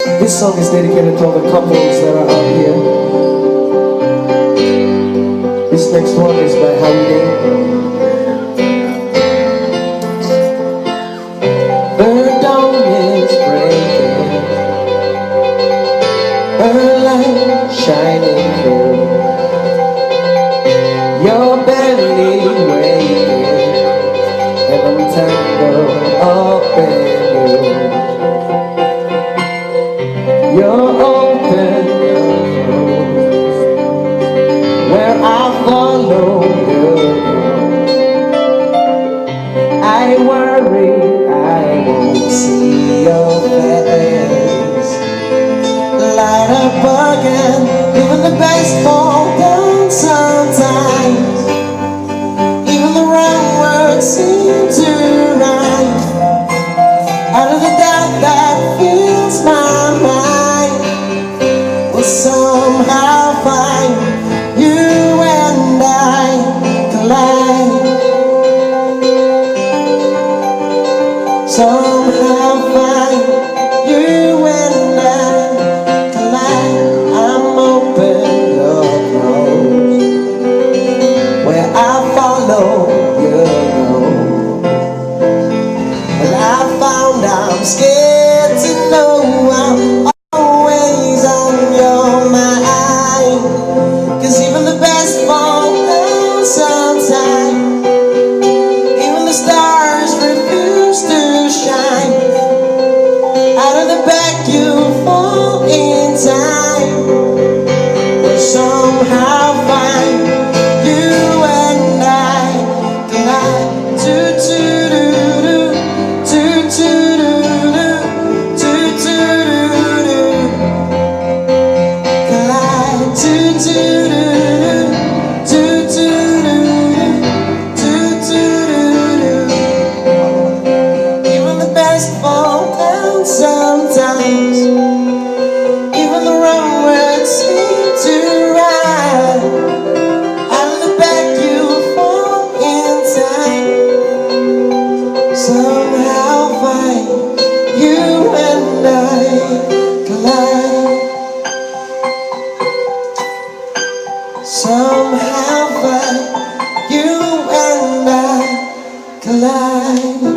This song is dedicated to all the couples that are out here. This next one is by Holiday. The dawn is breaking, her light shining through. You're barely waking, and I'm tangled up in you. You're open your clothes, where I follow you. I worry I won't see your face. Light up again, even the best fall down sometimes. Even the wrong words seem to rhyme. Out of the doubt that fills my mind, we'll somehow find you and I collide. Somehow find you and I collide. I'm open, you're closed, where I follow you go. But I found I'm scared to know I'm always on your mind. 'Cause even the best fall down sometime. Even the stars refuse to shine. Out of the back you fall in time. We'll somehow find you and I collide. Even the best fall down sometimes. Even the wrong words seem to rhyme. Out of the back you fall in time. Somehow find you and I collide. Somehow find you and I collide.